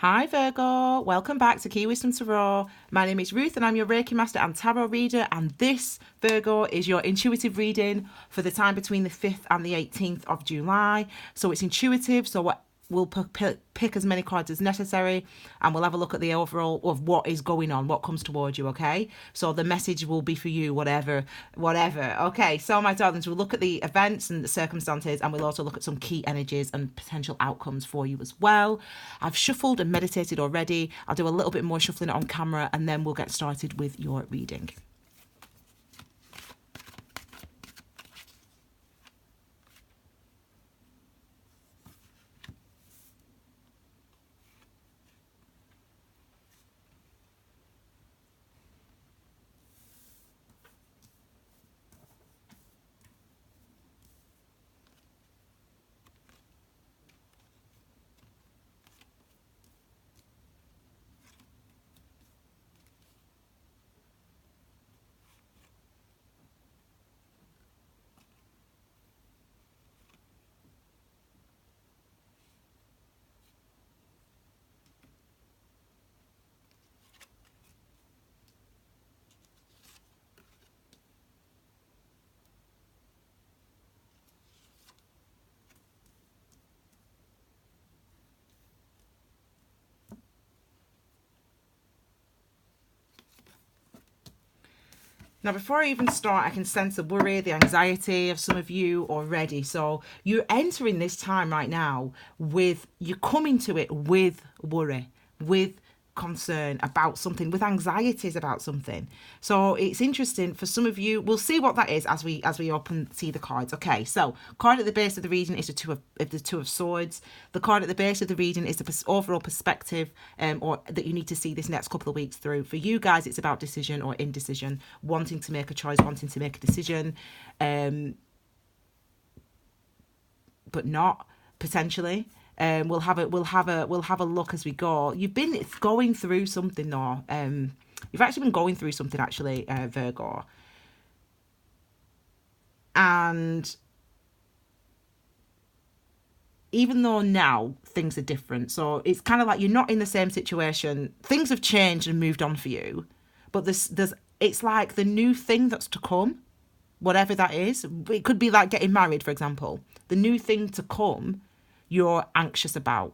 Hi Virgo, welcome back to Key Wisdom Tarot. My name is Ruth and I'm your Reiki Master and Tarot Reader, and this, Virgo, is your intuitive reading for the time between the 5th and the 18th of July. So it's intuitive, so we'll pick as many cards as necessary, and we'll have a look at the overall of what is going on, what comes towards you, okay? So the message will be for you, whatever. Okay, so my darlings, we'll look at the events and the circumstances, and we'll also look at some key energies and potential outcomes for you as well. I've shuffled and meditated already. I'll do a little bit more shuffling on camera, and then we'll get started with your reading. Now, before I even start, I can sense the worry, the anxiety of some of you already. So you're entering this time right now you're coming to it with worry, with concern about something, with anxieties about something. So it's interesting for some of you. We'll see what that is as we open see the cards. Okay, so card at the base of the reading is the two of swords. The card at the base of the reading is the overall perspective, or that you need to see this next couple of weeks through. For you guys, it's about decision or indecision, wanting to make a choice, wanting to make a decision, but not potentially. We'll have a look as we go. You've been going through something though. You've actually been going through something actually, Virgo. And even though now things are different, so it's kind of like you're not in the same situation. Things have changed and moved on for you, but it's like the new thing that's to come, whatever that is. It could be like getting married, for example. The new thing to come, you're anxious about.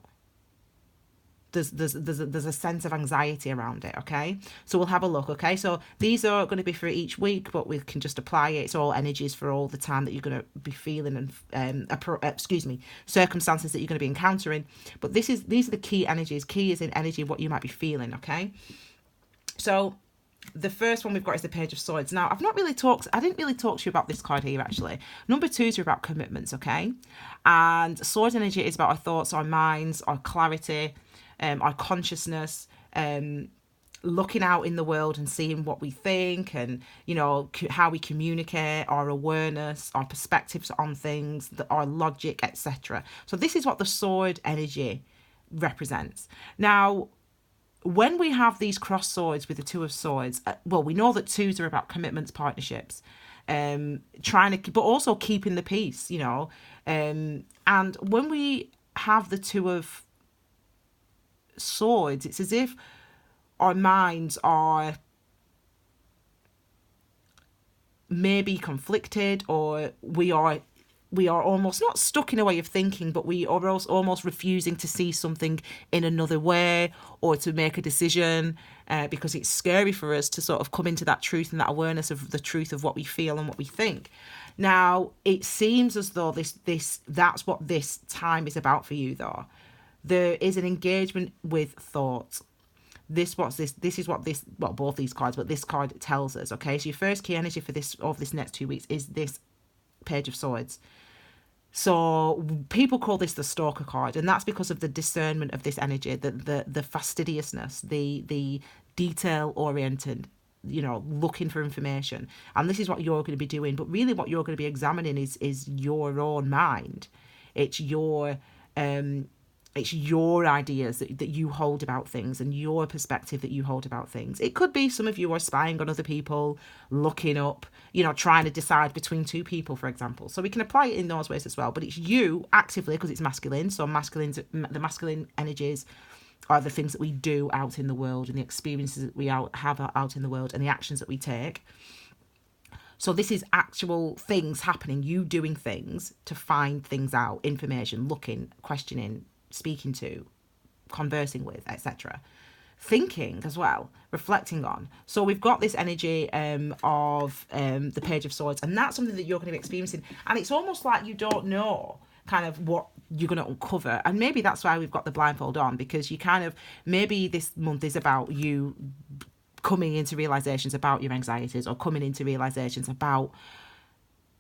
There's a sense of anxiety around it, okay? So we'll have a look, okay? So these are going to be for each week, but we can just apply it. It's all energies for all the time that you're going to be feeling, and circumstances that you're going to be encountering. But these are the key energies. Key is in energy what you might be feeling, okay? So the first one we've got is the Page of Swords. Now, I didn't really talk to you about this card here, actually. Number 2s are about commitments, okay? And sword energy is about our thoughts, our minds, our clarity, our consciousness, looking out in the world and seeing what we think, and, you know, how we communicate, our awareness, our perspectives on things, our logic, etc. So this is what the sword energy represents. Now, when we have these cross swords with the Two of Swords, well, we know that 2s are about commitments, partnerships, but also keeping the peace, you know. And when we have the Two of Swords, it's as if our minds are maybe conflicted, or we are almost not stuck in a way of thinking, but we are almost refusing to see something in another way, or to make a decision, because it's scary for us to sort of come into that truth and that awareness of the truth of what we feel and what we think. Now, it seems as though that's what this time is about for you, though. There is an engagement with thought. Both these cards, but this card tells us, okay? So your first key energy for this next 2 weeks is this Page of Swords. So people call this the Stalker card, and that's because of the discernment of this energy, the fastidiousness, the detail oriented, you know, looking for information. And this is what you're going to be doing, but really what you're going to be examining is your own mind. It's your ideas that you hold about things, and your perspective that you hold about things. It could be some of you are spying on other people, looking up, you know, trying to decide between two people, for example. So we can apply it in those ways as well. But it's you actively, because it's masculine. So the masculine energies are the things that we do out in the world and the experiences that we have out in the world and the actions that we take. So this is actual things happening, you doing things to find things out, information, looking, questioning, speaking to, conversing with, etc. Thinking as well, reflecting on. So we've got this energy of the Page of Swords, and that's something that you're going to be experiencing. And it's almost like you don't know kind of what you're going to uncover. And maybe that's why we've got the blindfold on, because you kind of, maybe this month is about you coming into realizations about your anxieties, or coming into realizations about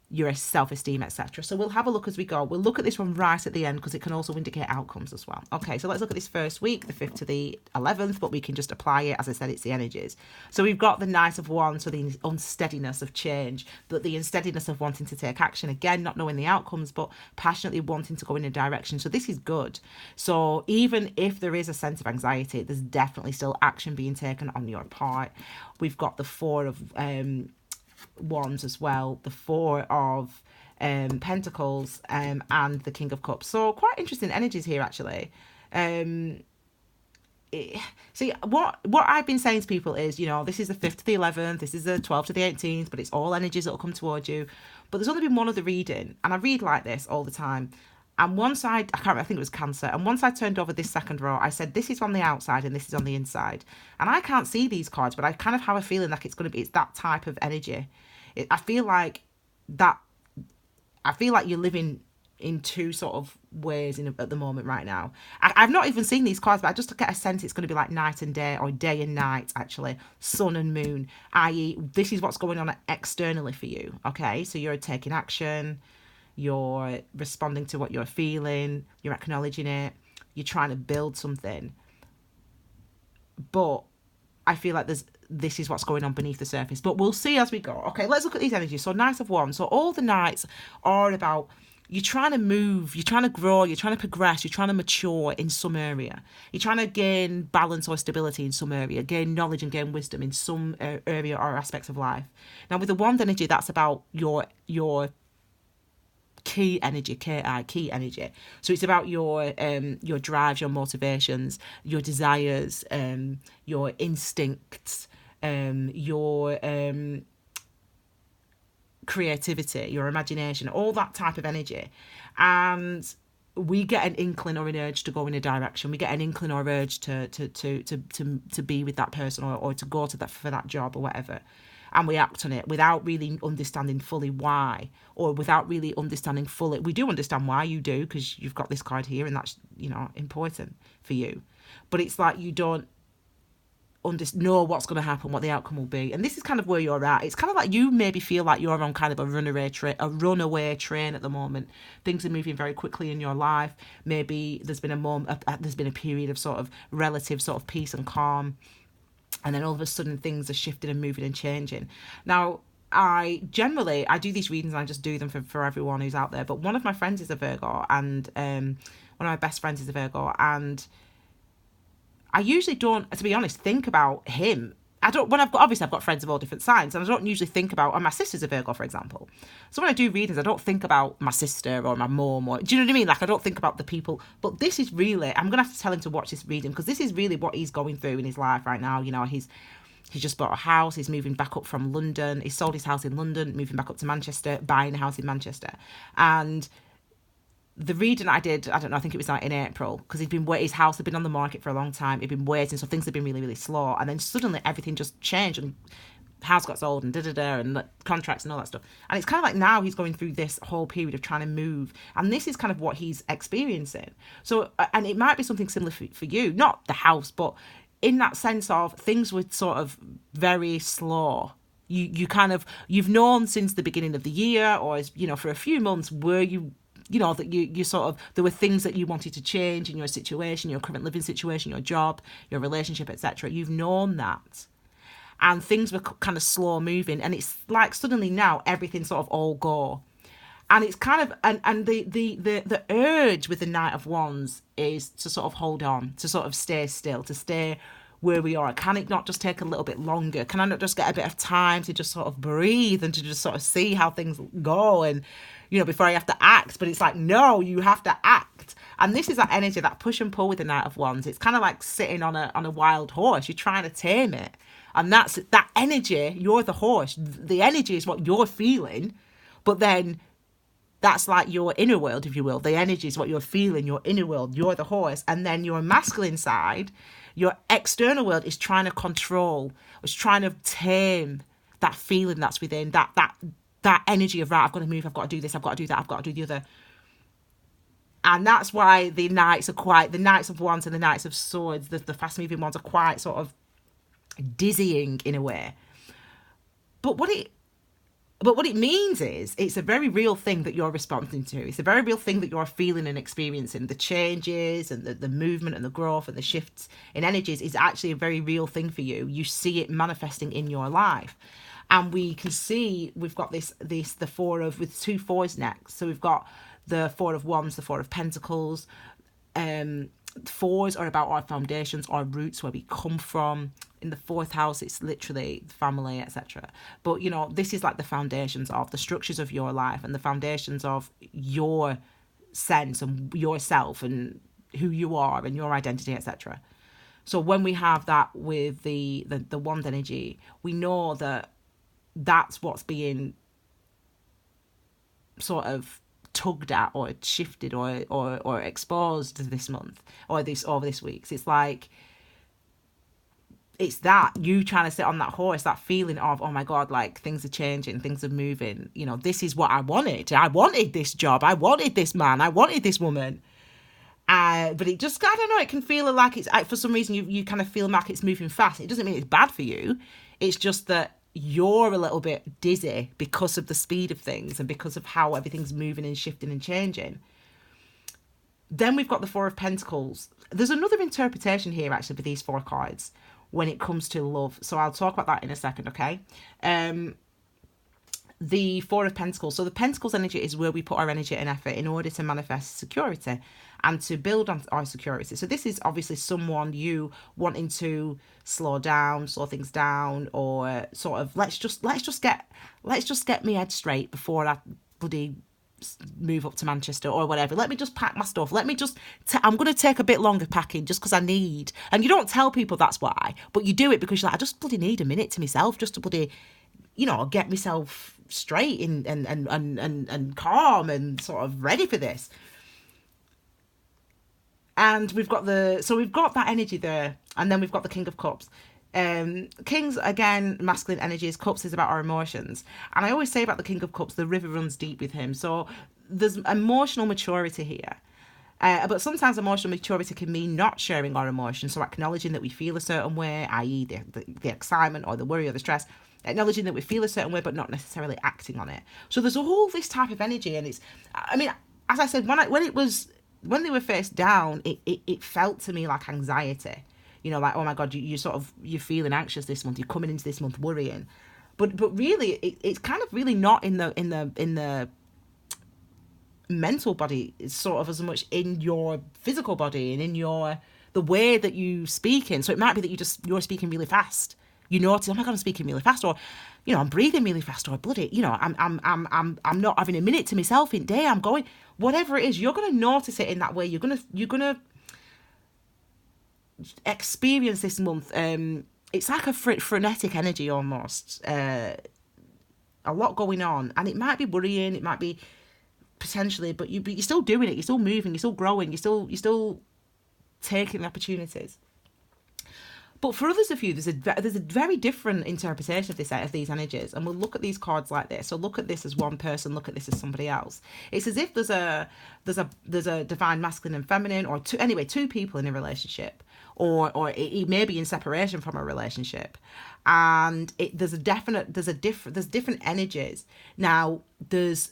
your self-esteem, etc. So we'll have a look as we go. We'll look at this one right at the end, because it can also indicate outcomes as well. Okay, so let's look at this first week, the 5th to the 11th, but we can just apply it. As I said, it's the energies. So we've got the Knight of Wands, so the unsteadiness of change, but the unsteadiness of wanting to take action. Again, not knowing the outcomes, but passionately wanting to go in a direction. So this is good. So even if there is a sense of anxiety, there's definitely still action being taken on your part. We've got the Four of Wands as well, the Four of Pentacles, and the King of Cups. So quite interesting energies here, actually. See, what I've been saying to people is, this is the 5th to the 11th, this is the 12th to the 18th, but it's all energies that will come towards you. But there's only been one other reading, and I read like this all the time. And one side, I can't remember, I think it was Cancer, and once I turned over this second row, I said, this is on the outside and this is on the inside. And I can't see these cards, but I kind of have a feeling like it's that type of energy. I feel like you're living in two sort of ways at the moment right now. I've not even seen these cards, but I just get a sense it's going to be like night and day, or day and night, actually, sun and moon, i.e. this is what's going on externally for you, okay? So you're taking action, you're responding to what you're feeling, you're acknowledging it, you're trying to build something. But I feel like this is what's going on beneath the surface. But we'll see as we go. Okay, let's look at these energies. So Knight of Wands. So all the Knights are about, you're trying to move, you're trying to grow, you're trying to progress, you're trying to mature in some area. You're trying to gain balance or stability in some area, gain knowledge and gain wisdom in some area or aspect of life. Now with the Wand energy, that's about your key energy, key energy. So it's about your drives, your motivations, your desires, your instincts, your creativity, your imagination, all that type of energy. And we get an inkling or an urge to go in a direction. We get an inkling or urge to be with that person, or to go to for that job or whatever. And we act on it without really understanding fully why, or without really understanding fully. We do understand why, you do, because you've got this card here, and that's, important for you. But it's like you don't know what's going to happen, what the outcome will be. And this is kind of where you're at. It's kind of like you maybe feel like you're on kind of a runaway train at the moment. Things are moving very quickly in your life. Maybe there's been a period of sort of relative sort of peace and calm. And then all of a sudden things are shifting and moving and changing. Now, I do these readings and I just do them for everyone who's out there. But one of my friends is a Virgo, and one of my best friends is a Virgo. And I usually don't, to be honest, think about him. I've got friends of all different signs, and I don't usually think about, and my sister's a Virgo, for example. So when I do readings, I don't think about my sister or my mum, or, do you know what I mean? Like, I don't think about the people, but this is really, I'm going to have to tell him to watch this reading, because this is really what he's going through in his life right now. He's just bought a house, he's moving back up from London, he sold his house in London, moving back up to Manchester, buying a house in Manchester. And the reading I did, I don't know, I think it was like in April, because his house had been on the market for a long time. He'd been waiting, so things had been really, really slow. And then suddenly everything just changed, and house got sold, and and contracts and all that stuff. And it's kind of like now he's going through this whole period of trying to move. And this is kind of what he's experiencing. So, and it might be something similar for you, not the house, in that sense of things were sort of very slow. You've known since the beginning of the year, or for a few months, that you sort of, there were things that you wanted to change in your situation, your current living situation, your job, your relationship, etc. You've known that, and things were kind of slow moving, and it's like suddenly now everything sort of all go. And it's kind of, and the urge with the Knight of Wands is to sort of hold on, to sort of stay still, to stay where we are? Can it not just take a little bit longer? Can I not just get a bit of time to just sort of breathe and to just sort of see how things go, and before I have to act? But it's like, no, you have to act. And this is that energy, that push and pull with the Knight of Wands. It's kind of like sitting on a wild horse. You're trying to tame it, and that's that energy. You're the horse. The energy is what you're feeling, but then that's like your inner world, if you will. The energy is what you're feeling, your inner world. You're the horse. And then your masculine side, your external world, is trying to control, is trying to tame that feeling that's within, that energy of, right, I've got to move, I've got to do this, I've got to do that, I've got to do the other. And that's why the Knights of Wands and the Knights of Swords, the fast-moving ones, are quite sort of dizzying in a way. But what it means is, it's a very real thing that you're responding to. It's a very real thing that you're feeling and experiencing. The changes and the movement and the growth and the shifts in energies is actually a very real thing for you. You see it manifesting in your life. And we can see we've got the four of, with two fours next. So we've got the Four of Wands, the Four of Pentacles. Fours are about our foundations, our roots, where we come from. In the fourth house, it's literally family, etc. But this is like the foundations of the structures of your life and the foundations of your sense and yourself and who you are and your identity, etc. So when we have that with the wand energy, we know that that's what's being sort of tugged at or shifted or exposed this month or this week. So it's like, it's that you trying to sit on that horse, that feeling of, oh my God, like things are changing, things are moving. This is what I wanted. I wanted this job. I wanted this man. I wanted this woman. But it just, I don't know, it can feel like it's, for some reason, you kind of feel like it's moving fast. It doesn't mean it's bad for you. It's just that you're a little bit dizzy because of the speed of things and because of how everything's moving and shifting and changing. Then we've got the Four of Pentacles. There's another interpretation here, actually, for these four cards when it comes to love. So I'll talk about that in a second, okay? The Four of Pentacles. So the Pentacles energy is where we put our energy and effort in order to manifest security and to build on our security. So this is obviously someone you wanting to slow things down, or sort of let's just get me head straight before I bloody move up to Manchester or whatever. Let me just pack my stuff. Let me just I'm going to take a bit longer packing just because I need. And you don't tell people that's why, but you do it because you're like, I just bloody need a minute to myself just to bloody, get myself straight and calm and sort of ready for this. And we've got that energy there. And then we've got the King of Cups. Kings, again, masculine energies. Cups is about our emotions. And I always say about the King of Cups, the river runs deep with him. So there's emotional maturity here. But sometimes emotional maturity can mean not sharing our emotions. So acknowledging that we feel a certain way, i.e. the excitement or the worry or the stress. Acknowledging that we feel a certain way, but not necessarily acting on it. So there's all this type of energy. And it's, I mean, as I said, when they were face down, it felt to me like anxiety. Like, oh my God, you're feeling anxious this month. You're coming into this month worrying, but really, it's kind of really not in the mental body. It's sort of as much in your physical body and in the way that you speak in. So it might be that you're speaking really fast. You notice, oh my God, I'm speaking really fast, or I'm breathing really fast, or bloody, I'm not having a minute to myself in day. I'm going, whatever it is, you're going to notice it in that way. You're gonna experience this month. It's like a frenetic energy almost. A lot going on, and it might be worrying. It might be potentially, but you're still doing it. You're still moving. You're still growing. You're still taking opportunities. But for others of you, there's a very different interpretation of these energies, and we'll look at these cards like this. So look at this as one person, look at this as somebody else. It's as if there's a divine masculine and feminine, or two people in a relationship, or it may be in separation from a relationship, and there's different energies. Now there's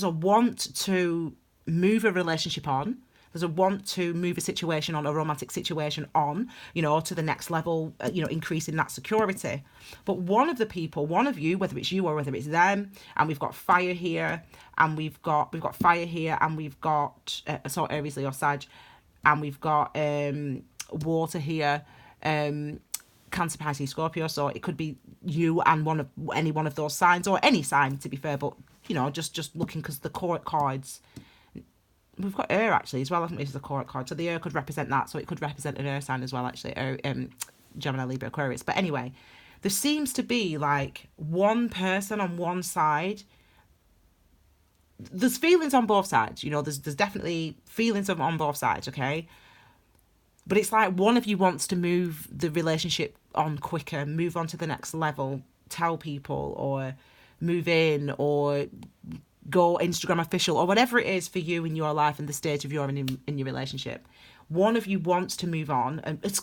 a want to move a relationship on. There's a want to move a situation on, a romantic situation on, to the next level, increasing that security. But one of you, whether it's you or whether it's them, and we've got fire here, and we've got fire here, and we've got Aries, Leo, Sag, and we've got water here. Cancer, Pisces, Scorpio. So it could be you and any one of those signs, or any sign, to be fair. But just looking, because the court cards, we've got Air actually as well, haven't we? As the court card, so the Air could represent that. So it could represent an Air sign as well, actually. Gemini, Libra, Aquarius. But anyway, there seems to be like one person on one side. There's feelings on both sides, there's definitely feelings on both sides, okay? But it's like one of you wants to move the relationship on quicker, move on to the next level, tell people, or move in, or go Instagram official, or whatever it is for you in your life and the stage of you're in your relationship. One of you wants to move on and, it's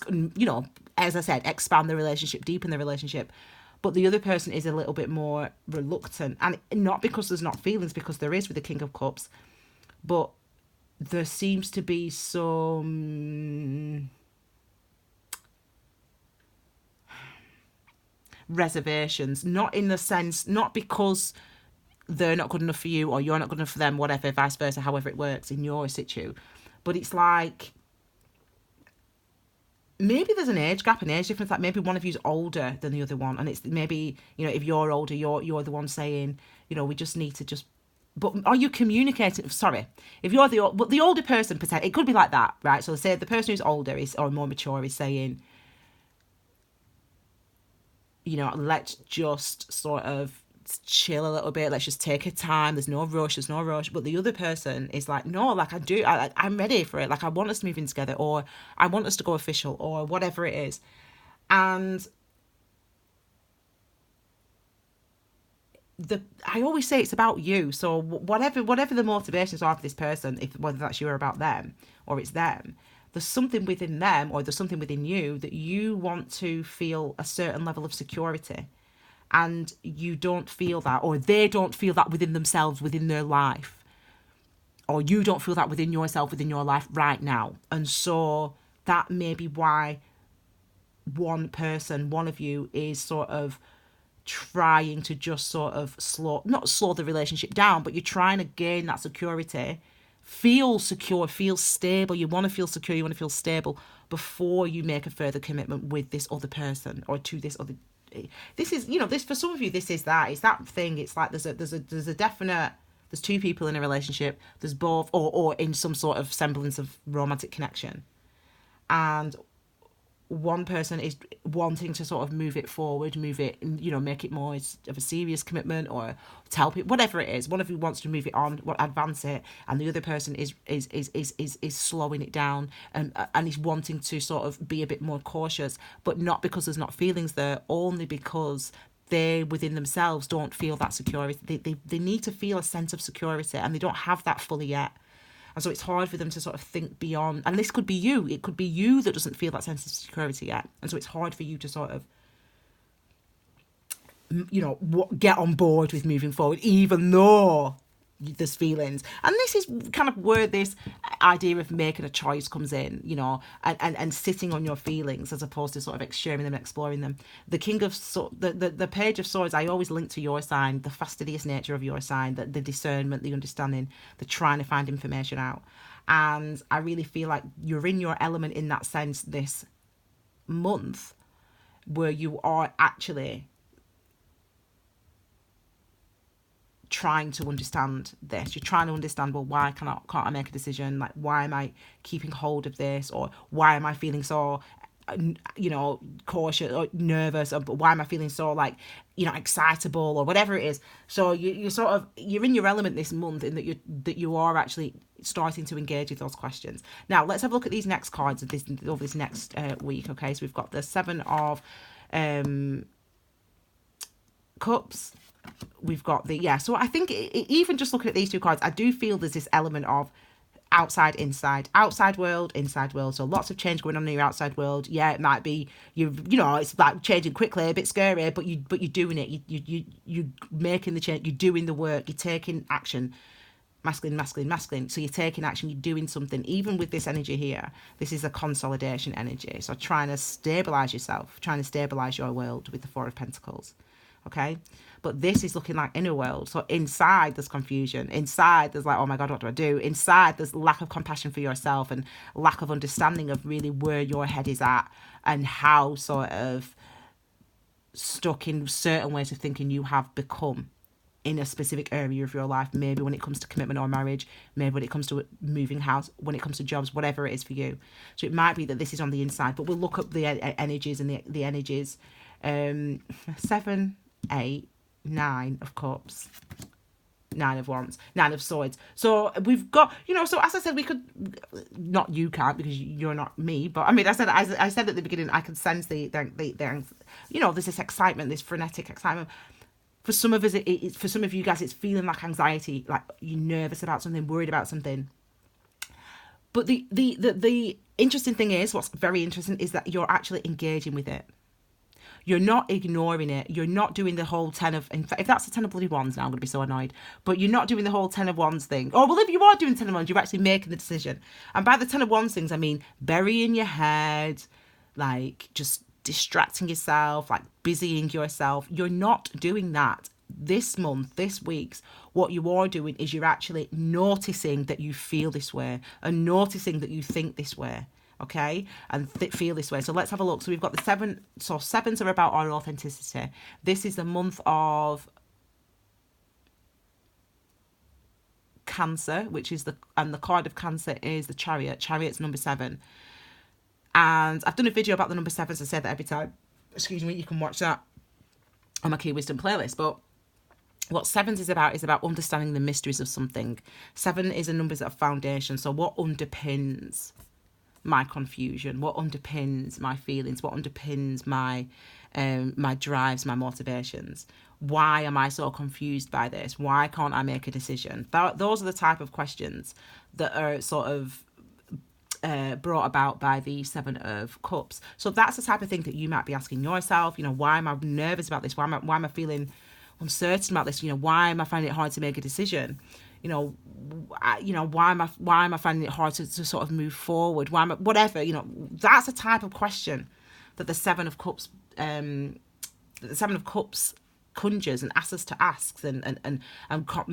as I said, expand the relationship, deepen the relationship. But the other person is a little bit more reluctant. And not because there's not feelings, because there is with the King of Cups. But there seems to be some reservations. Not in the sense, not because they're not good enough for you or you're not good enough for them, whatever, vice versa, however it works in your situ. But it's like, maybe there's an age gap, an age difference, like maybe one of you's older than the other one, and it's maybe, if you're older, you're the one saying, we just need to just, but are you communicating? Sorry, if you're the older person, it could be like that, right? So say the person who's older or more mature is saying, let's just sort of chill a little bit, let's just take a time, there's no rush. But the other person is like, no, like I'm ready for it, like I want us to move in together, or I want us to go official, or whatever it is. And I always say it's about you. So whatever the motivations are for this person, whether that's you or about them, or it's them, there's something within them, or there's something within you that you want to feel a certain level of security. And you don't feel that, or they don't feel that within themselves, within their life, or you don't feel that within yourself, within your life right now. And so that may be why one of you is sort of trying to just sort of not slow the relationship down, but you're trying to gain that security, feel secure, feel stable. You want to feel secure, you want to feel stable before you make a further commitment with this other person, or to this other. This is, this for some of you, this is that. It's that thing. It's like there's a definite, there's two people in a relationship. There's both, or in some sort of semblance of romantic connection, and one person is wanting to sort of move it forward, make it more of a serious commitment, or tell people, whatever it is. One of you wants to move it on, advance it, and the other person is slowing it down, and is wanting to sort of be a bit more cautious, but not because there's not feelings there, only because they within themselves don't feel that security. They need to feel a sense of security, and they don't have that fully yet. And so it's hard for them to sort of think beyond. And this could be you. It could be you that doesn't feel that sense of security yet. And so it's hard for you to sort of, get on board with moving forward, even though there's feelings. And this is kind of where this idea of making a choice comes in, and sitting on your feelings as opposed to sort of sharing them and exploring them. The the Page of Swords, I always link to your sign, the fastidious nature of your sign, the discernment, the understanding, the trying to find information out. And I really feel like you're in your element in that sense this month, where you are actually trying to understand this. You're trying to understand, well, why can't I make a decision? Like, why am I keeping hold of this? Or why am I feeling so, cautious or nervous? Or why am I feeling so, like, excitable, or whatever it is? So you're in your element this month, in that you are actually starting to engage with those questions. Now, let's have a look at these next cards of this next week. Okay, so we've got the Seven of Cups. We've got so I think even just looking at these two cards, I do feel there's this element of outside, inside, outside world, inside world. So lots of change going on in your outside world. Yeah, it might be it's like changing quickly, a bit scary, but you're doing it. You making the change. You're doing the work. You're taking action. Masculine, masculine, masculine. So you're taking action. You're doing something. Even with this energy here, this is a consolidation energy. So trying to stabilize yourself, trying to stabilize your world with the Four of Pentacles. okay? But this is looking like inner world. So inside there's confusion. Inside there's like, oh my God, what do I do? Inside there's lack of compassion for yourself and lack of understanding of really where your head is at and how sort of stuck in certain ways of thinking you have become in a specific area of your life. Maybe when it comes to commitment or marriage, maybe when it comes to moving house, when it comes to jobs, whatever it is for you. So it might be that this is on the inside, but we'll look up the energies and the energies. 7, 8, 9 of cups, 9 of wands, 9 of swords. So we've got, so as I said, we could, not you can't because you're not me, but I mean, I said at the beginning, I can sense the there's this excitement, this frenetic excitement. For some of us, for some of you guys, it's feeling like anxiety, like you're nervous about something, worried about something. But the interesting thing is, what's very interesting is that you're actually engaging with it. You're not ignoring it. You're not doing the whole 10 of... In fact, if that's the 10 of bloody wands now, I'm going to be so annoyed. But you're not doing the whole 10 of wands thing. Oh, well, if you are doing 10 of wands, you're actually making the decision. And by the 10 of wands things, I mean burying your head, like just distracting yourself, like busying yourself. You're not doing that. This month, this week's, what you are doing is you're actually noticing that you feel this way and noticing that you think this way. Okay, and feel this way. So let's have a look. So we've got the 7. So 7s are about our authenticity. This is the month of Cancer, which is the card of Cancer is the Chariot. Chariot's number 7. And I've done a video about the number 7s. I say that every time. Excuse me, you can watch that on my Key Wisdom playlist. But what 7s is about understanding the mysteries of something. 7 is a number of foundation. So what underpins my confusion, what underpins my feelings, what underpins my my drives, my motivations. Why am I so confused by this? Why can't I make a decision? Those are the type of questions that are sort of brought about by the 7 of Cups. So that's the type of thing that you might be asking yourself. Why am I nervous about this? Why am I feeling uncertain about this? Why am I finding it hard to make a decision? Why am I finding it hard to sort of move forward? Why am I, whatever, that's a type of question that the 7 of Cups, conjures and asks us to ask and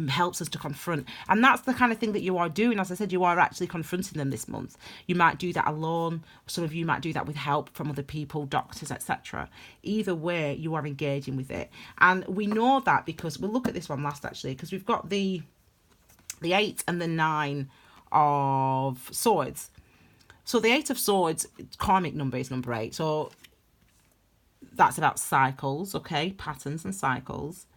helps us to confront. And that's the kind of thing that you are doing. As I said, you are actually confronting them this month. You might do that alone. Some of you might do that with help from other people, doctors, etc. Either way, you are engaging with it. And we know that because we'll look at this one last actually, because we've got the 8 and the 9 of Swords. So the 8 of Swords, karmic number is number 8. So that's about cycles, okay? Patterns and cycles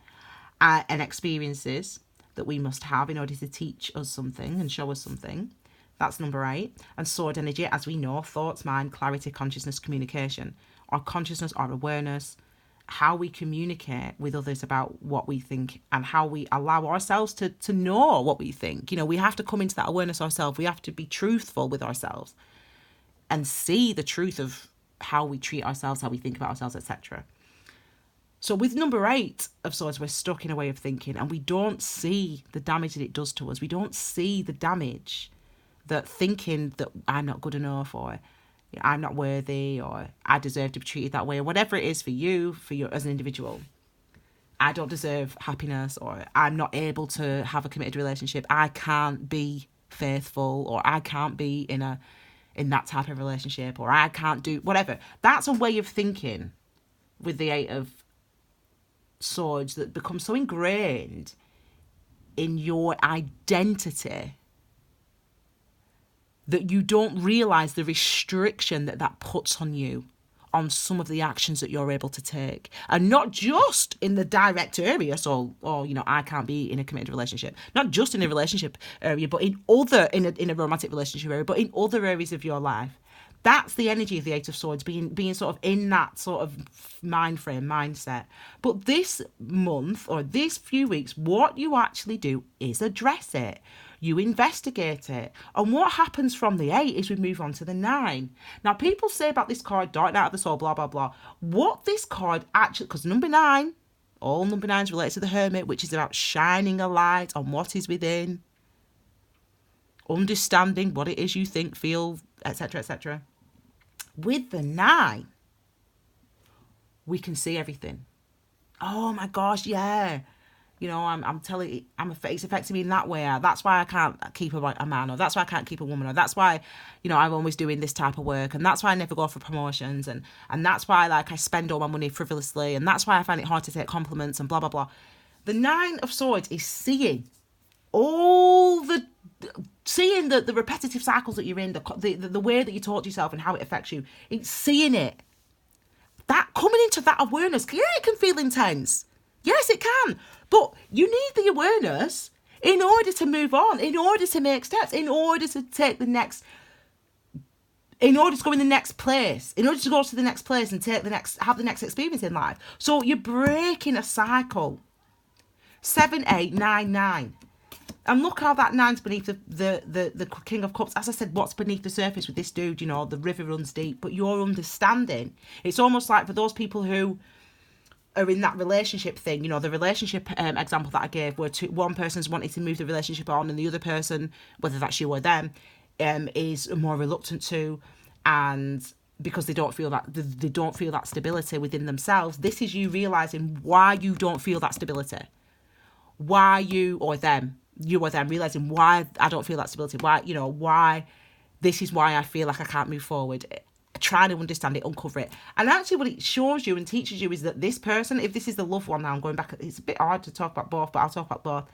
and experiences that we must have in order to teach us something and show us something. That's number 8. And sword energy, as we know, thoughts, mind, clarity, consciousness, communication. Our consciousness, our awareness, how we communicate with others about what we think and how we allow ourselves to know what we think. We have to come into that awareness ourselves. We have to be truthful with ourselves and see the truth of how we treat ourselves, how we think about ourselves, etc. So with number 8 of Swords, we're stuck in a way of thinking and we don't see the damage that it does to us. We don't see the damage that thinking that I'm not good enough or I'm not worthy or I deserve to be treated that way, or whatever it is for you as an individual. I don't deserve happiness, or I'm not able to have a committed relationship. I can't be faithful, or I can't be in that type of relationship, or I can't do whatever. That's a way of thinking with the 8 of Swords that becomes so ingrained in your identity that you don't realize the restriction that puts on you on some of the actions that you're able to take. And not just in the direct area, I can't be in a committed relationship. Not just in a relationship area, but in a romantic relationship area, but in other areas of your life. That's the energy of the 8 of Swords, being sort of in that sort of mind frame, mindset. But this month or these few weeks, what you actually do is address it. You investigate it. And what happens from the 8 is we move on to the 9. Now, people say about this card, Dark Night of the Soul, blah, blah, blah. What this card actually, because number 9, all number 9s relate to the Hermit, which is about shining a light on what is within, understanding what it is you think, feel, etc., etc. With the 9, we can see everything. Oh my gosh, yeah. You know, I'm telling you, it's affecting me in that way. That's why I can't keep a man, or that's why I can't keep a woman, or that's why, you know, I'm always doing this type of work, and that's why I never go for promotions, and that's why, like, I spend all my money frivolously, and that's why I find it hard to take compliments, and blah blah blah. The Nine of Swords is all the seeing the repetitive cycles that you're in, the way that you talk to yourself and how it affects you. It's seeing it. That coming into that awareness, yeah, it can feel intense. Yes, it can. But you need the awareness in order to move on, in order to make steps, in order to take the next, in order to go in the next place, in order to go to the next place and have the next experience in life. So you're breaking a cycle. 7, 8, 9, 9. And look how that nine's beneath the King of Cups. As I said, what's beneath the surface with this dude, you know, the river runs deep. But your understanding, it's almost like for those people who are in that relationship thing, you know, the relationship example that I gave, where one person's wanting to move the relationship on and the other person, whether that's you or them, is more reluctant to, and because they don't feel that stability within themselves. This is you realizing why you don't feel that stability. Why you or them realizing why I don't feel that stability, why this is why I feel like I can't move forward, trying to understand it, uncover it. And actually what it shows you and teaches you is that this person, if this is the love one, now I'm going back, it's a bit hard to talk about both, but I'll talk about both.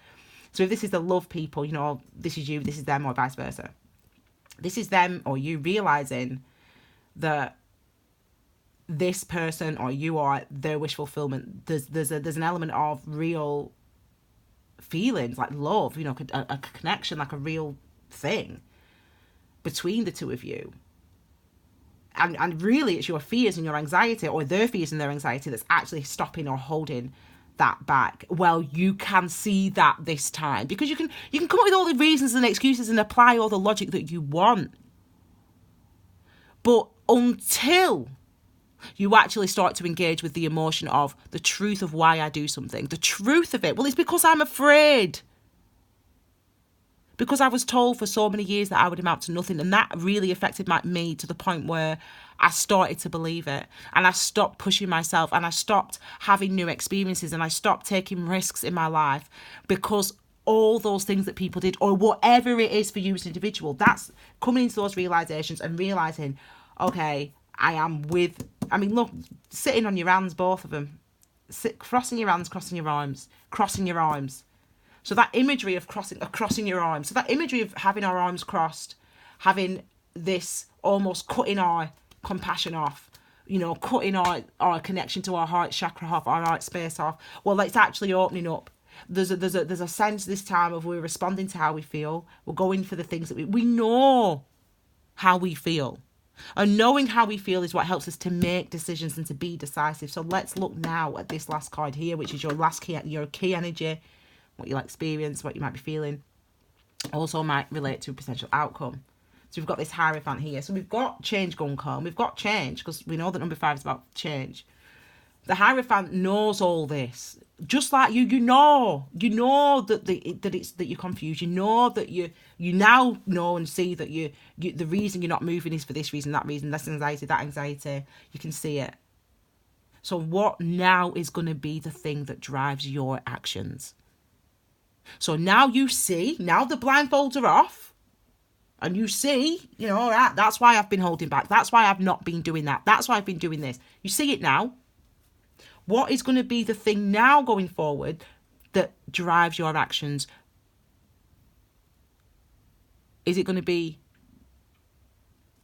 So if this is the love people, you know, this is you, this is them, or vice versa. This is them or you realizing that this person or you are their wish fulfillment. There's an element of real feelings, like love, you know, a connection, like a real thing between the two of you. And really it's your fears and your anxiety, or their fears and their anxiety, that's actually stopping or holding that back. Well, you can see that this time, because you can come up with all the reasons and excuses and apply all the logic that you want. But until you actually start to engage with the emotion of the truth of why I do something, the truth of it. Well, it's because I'm afraid. Because I was told for so many years that I would amount to nothing. And that really affected me to the point where I started to believe it. And I stopped pushing myself, and I stopped having new experiences, and I stopped taking risks in my life, because all those things that people did, or whatever it is for you as an individual, that's coming into those realizations and realizing, okay, look, sitting on your hands, both of them. Crossing your hands, crossing your arms. So that imagery of crossing your arms. So that imagery of having our arms crossed, having this almost cutting our compassion off, you know, cutting our connection to our heart chakra off, our heart space off. Well, it's actually opening up. There's a sense this time of we're responding to how we feel. We're going for the things that we know how we feel. And knowing how we feel is what helps us to make decisions and to be decisive. So let's look now at this last card here, which is your key energy, what you'll experience, what you might be feeling. Also might relate to a potential outcome. So we've got this Hierophant here. So we've got change going on. We've got change, because we know that number 5 is about change. The Hierophant knows all this. Just like you know that you're confused. You know that you now know and see that you the reason you're not moving is for this reason, that reason, this anxiety, that anxiety. You can see it. So what now is going to be the thing that drives your actions? So now you see, now the blindfolds are off, and you see, you know, all right, that's why I've been holding back. That's why I've not been doing that. That's why I've been doing this. You see it now. What is going to be the thing now going forward that drives your actions? Is it going to be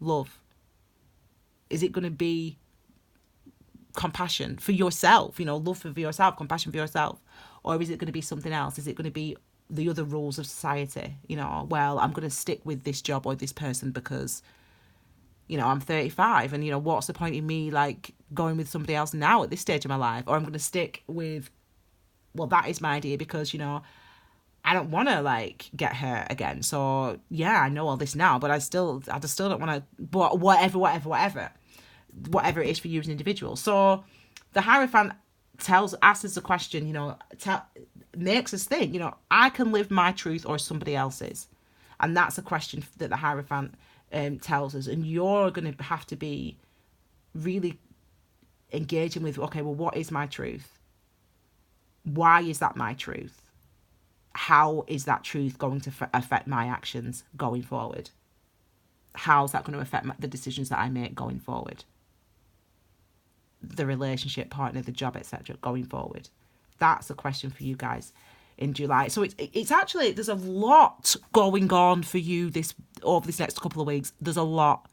love? Is it going to be compassion for yourself? You know, love for yourself, compassion for yourself. Or is it going to be something else? Is it going to be the other rules of society? You know, well, I'm going to stick with this job or this person because, you know, I'm 35 and, you know, what's the point in me, like, going with somebody else now at this stage of my life? Or I'm going to stick with, well, that is my idea because, you know, I don't want to, like, get hurt again. So, yeah, I know all this now, but I just still don't want to, but whatever it is for you as an individual. So the Hierophant asks us a question, you know, makes us think, you know, I can live my truth or somebody else's. And that's a question that the Hierophant tells us. And you're going to have to be really engaging with, okay, well, what is my truth? Why is that my truth? How is that truth going to affect my actions going forward? How's that going to affect the decisions that I make going forward? The relationship, partner, the job, etc. going forward. That's a question for you guys in July. So it's actually, there's a lot going on for you over this next couple of weeks. There's a lot.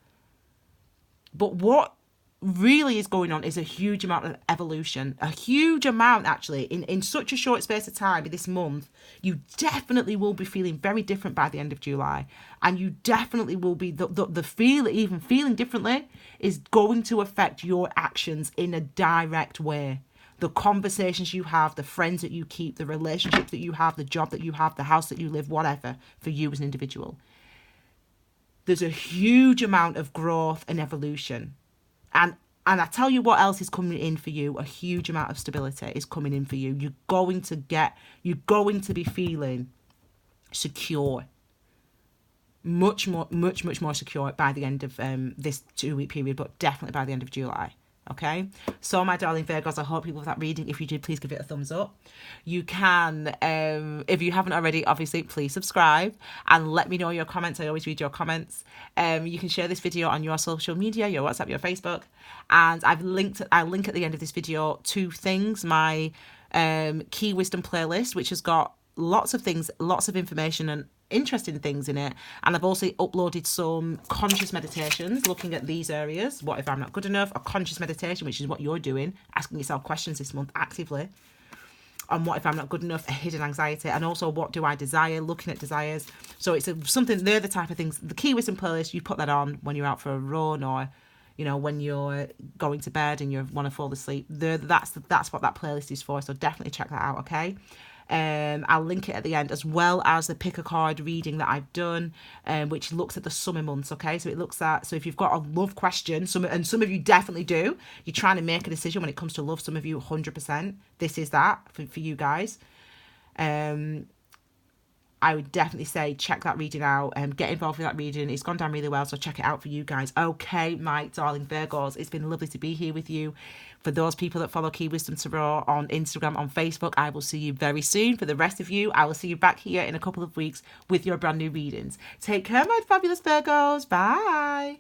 But what really is going on is a huge amount of evolution, a huge amount actually in such a short space of time this month. You definitely will be feeling very different by the end of July, and you definitely will be the feel, even feeling differently is going to affect your actions in a direct way. The conversations you have, the friends that you keep, the relationships that you have, the job that you have, the house that you live, whatever, for you as an individual. There's a huge amount of growth and evolution. And I tell you what else is coming in for you. A huge amount of stability is coming in for you. You're going to be feeling secure. Much more secure by the end of this 2-week period, but definitely by the end of July. Okay, so my darling Virgos, I hope you love that reading. If you did, please give it a thumbs up. You can, if you haven't already, obviously, please subscribe and let me know your comments. I always read your comments. You can share this video on your social media, your WhatsApp, your Facebook, and I'll link at the end of this video 2 things. My Key Wisdom playlist, which has got lots of things, lots of information and interesting things in it, and I've also uploaded some conscious meditations looking at these areas. What if I'm not good enough? A conscious meditation, which is what you're doing, asking yourself questions this month actively on what if I'm not good enough, a hidden anxiety, and also what do I desire, looking at desires. So it's something, they're the type of things. The Key Wisdom playlist, you put that on when you're out for a run, or when you're going to bed and you want to fall asleep. That's what that playlist is for. So definitely check that out. Okay. I'll link it at the end, as well as the pick a card reading that I've done, which looks at the summer months. Okay, so it looks at, so if you've got a love question, some of you definitely do, you're trying to make a decision when it comes to love, some of you 100%, this is that for you guys. I would definitely say check that reading out and get involved with that reading. It's gone down really well, so check it out for you guys. Okay, my darling Virgos, it's been lovely to be here with you. For those people that follow Key Wisdom Tarot on Instagram, on Facebook, I will see you very soon. For the rest of you, I will see you back here in a couple of weeks with your brand new readings. Take care, my fabulous Virgos. Bye.